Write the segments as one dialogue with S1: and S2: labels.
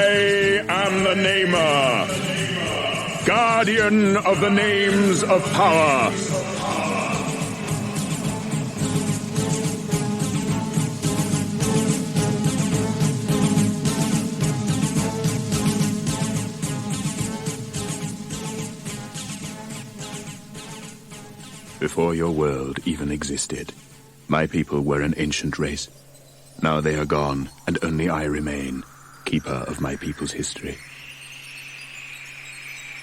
S1: I am the Namer, guardian of the names of power. Before your world even existed, my people were an ancient race. Now they are gone, and only I remain, keeper of my people's history.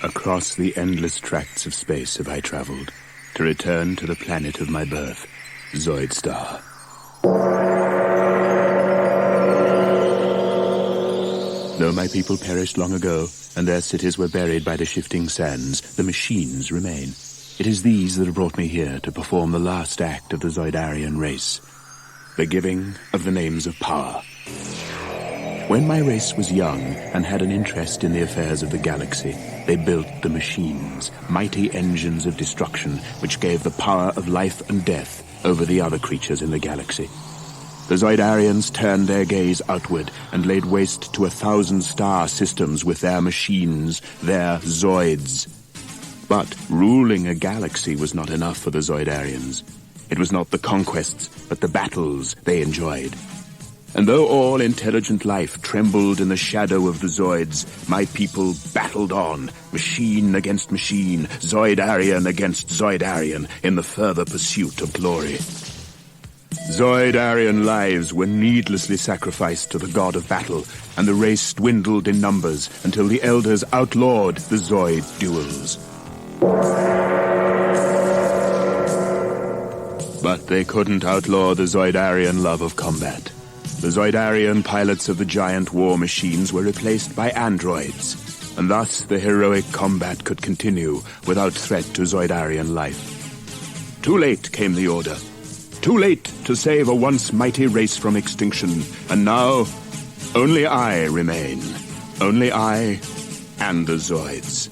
S1: Across the endless tracts of space have I traveled, to return to the planet of my birth, Zoidstar. Though my people perished long ago, and their cities were buried by the shifting sands, the machines remain. It is these that have brought me here to perform the last act of the Zoidarian race, the giving of the names of power. When my race was young and had an interest in the affairs of the galaxy, they built the machines, mighty engines of destruction which gave the power of life and death over the other creatures in the galaxy. The Zoidarians turned their gaze outward and laid waste to 1,000 star systems with their machines, their Zoids. But ruling a galaxy was not enough for the Zoidarians. It was not the conquests, but the battles they enjoyed. And though all intelligent life trembled in the shadow of the Zoids, my people battled on, machine against machine, Zoidarian against Zoidarian, in the further pursuit of glory. Zoidarian lives were needlessly sacrificed to the god of battle, and the race dwindled in numbers until the elders outlawed the Zoid duels. But they couldn't outlaw the Zoidarian love of combat. The Zoidarian pilots of the giant war machines were replaced by androids, and thus the heroic combat could continue without threat to Zoidarian life. Too late came the order. Too late to save a once mighty race from extinction, and now only I remain. Only I and the Zoids.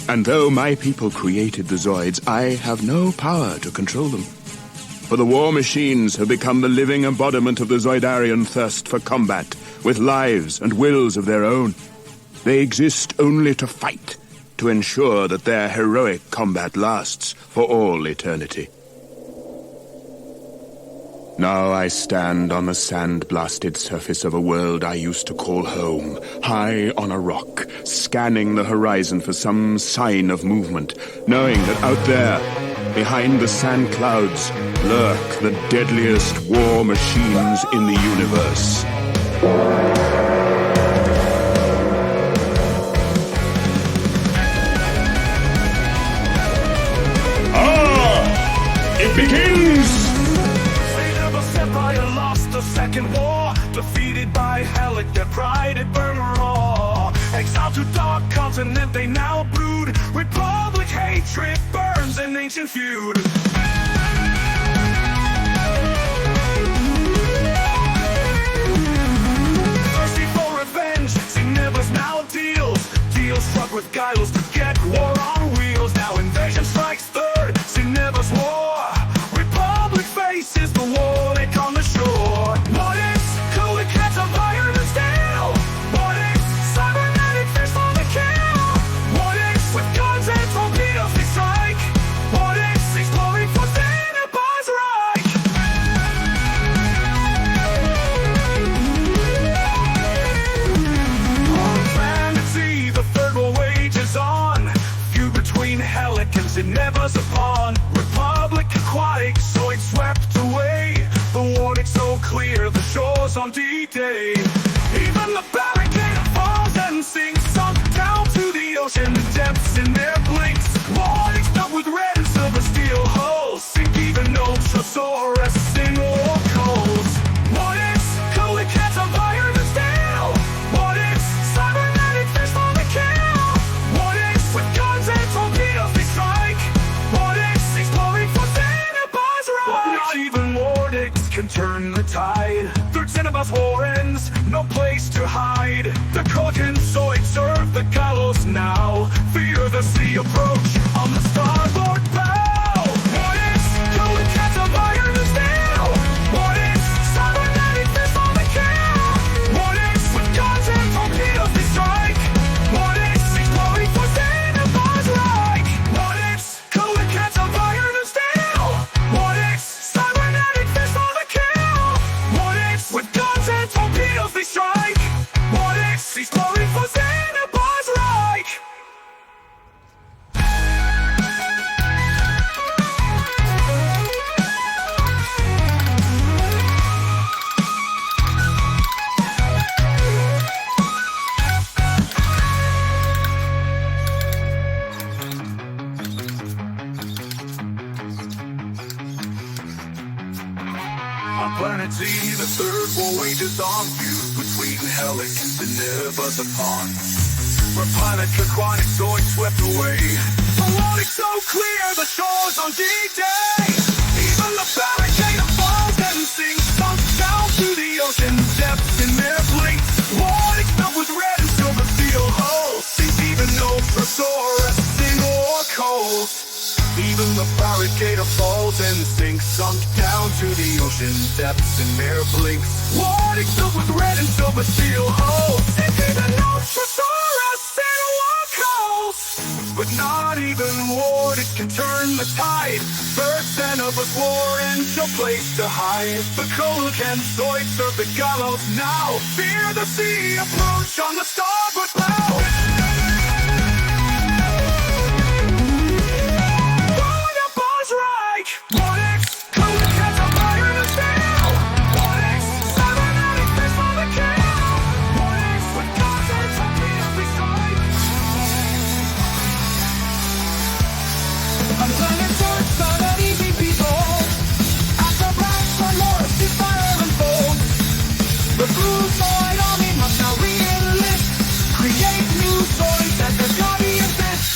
S1: And though my people created the Zoids, I have no power to control them. For the war machines have become the living embodiment of the Zoidarian thirst for combat, with lives and wills of their own. They exist only to fight, to ensure that their heroic combat lasts for all eternity. Now I stand on the sand-blasted surface of a world I used to call home, high on a rock, scanning the horizon for some sign of movement, knowing that out there, behind the sand clouds, lurk the deadliest war machines in the universe. It begins!
S2: The second war, defeated by Hellick, their pride had burned raw. Exiled to dark continent, they now brood. Republic hatred burns an ancient feud. Thirsty for revenge, Signeva's now deals struck with guiles to get war on wheels. Now invasion strikes third, Signeva's war. Republic faces the Wardick on the shore. Signeva's upon Republic aquatic, Zoids swept away. The Wardick so clear, the shores on D-Day. Even the barricade falls and sinks, sunk down to the ocean depths in their blinks. Wardick's built with red and silver steel hulls, sink even Nochosaurus in war coals. Wardick's cooling cats of iron and steel. Wardick's cybernetic fish on the kill. Wardick's with guns and torpedoes they strike. Not even Wardicks can turn the tide. Third Cineba's war ends, no place to hide. The Kraken Zoids serve the gallows now. Fear the sea approach on the starboard bow. Wardicks, cooling cats of iron and steel. Wardicks, cybernetic fish on the kill. Wardicks with guns and torpedoes. humanity. The third war wages on feud between Hellic and Neva's upon. Where planet aquatic Zoids swept away. The Wardick so clear, the shores on D-Day. Even the barricade falls and sinks, sunk down to the ocean's depths in their blink. Wardick filled with red and silver steel hulls, sink even no Thesaurus or coals. Even the barricade falls and sinks, sunk down to the ocean's depths in mere blinks. Wardick filled with red and silver steel hulls, sink even no Thesaurus or coals. But not even Wardick can turn the tide. First Xenobus war into a place to hide. The Colic and Zoids serve the gallows now. Fear the sea approach on the starboard bow. The blue Zoid army must now re-enlist, create new Zoids as their guardian best.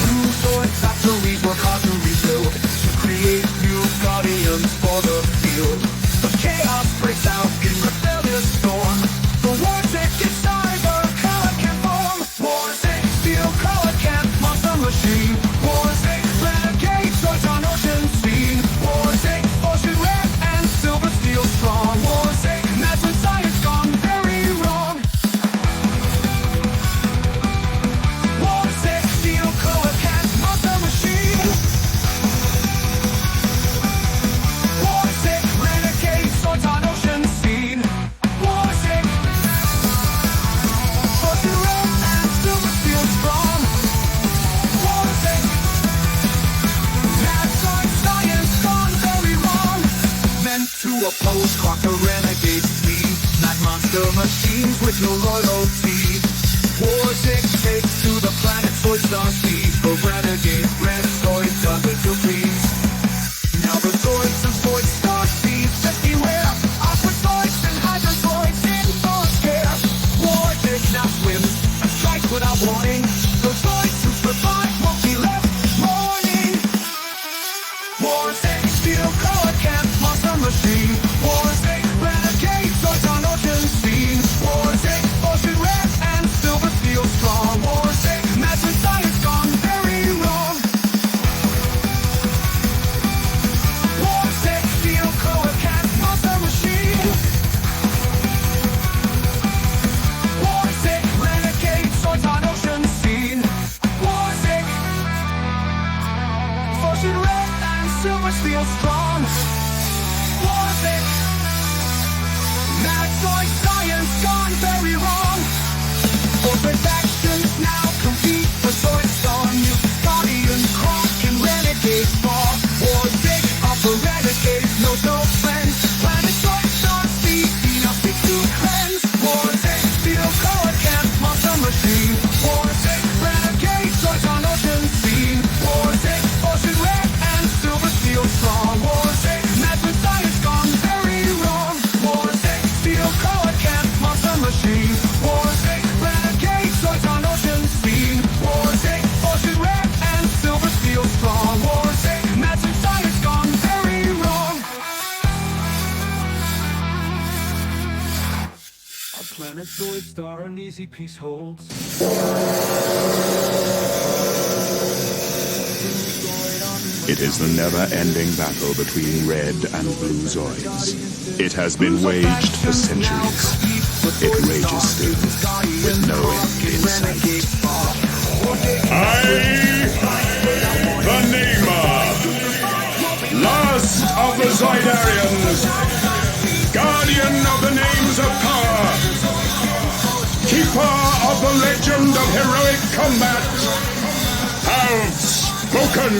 S2: New Zoids factories work hard to rebuild, to create new guardians for the field. But chaos breaks out in rebellious storm. The Wardick inside the Colic can form. Wardick, steel Colic and monster machine. Wardick, renegade Zoids on ocean scene. Wardick, ocean red and silver steel strong. Wardick, math and science gone very wrong. Wardick, steel Colic and monster machine. Wardick, renegade Zoids on ocean scene. Wardick, ocean red and silver steel strong. Wardick, math, science gone very wrong. Meant to oppose Crocker renegade speed. Not monster machines with no loyalty. Wardick takes to the planet Zoidstar speed. For renegade red Zoid doesn't complete. Now the Zoids and Zoidstar speed just beware. Aqua Zoids and Hydra Zoids in full scare. Wardick now swims and strikes without warning. The Zoids who survive won't be left mourning. Wardick, steel Colic and monster machine. Wardick, renegade Zoids on ocean scene. Wardick, ocean red and silver steel strong. Wardick, math and science gone very wrong. Wardick, steel Colic and monster machine. Wardick, renegade Zoids on ocean scene. Wardick, ocean red and silver steel strong. Wardick, math, science gone very wrong. Corporate factions now compete for Zoidstar. New Guardian, Croc and Renegade Bar. Wardick, upper renegades, no friends. Planet Zoidstar speed, nothing to cleanse. Wardick, steel Colic and monster machine. Wardick, renegade Zoids on ocean scene. Wardick, ocean red and silver steel strong. Wardick, math and science gone very wrong. Wardick, steel Colic and monster machine. Wardick, renegade Zoids on ocean scene. Wardick, ocean red and silver steel strong. Wardick, math and science gone very wrong. Our planet Zoidstar an easy peace holds.
S1: It is the never-ending battle between red and blue Zoids. It has been waged for centuries. It rages still, with no end in sight.
S3: The Namer, last of the Zoidarians, guardian of the names of power, keeper of the legend of heroic combat, have spoken.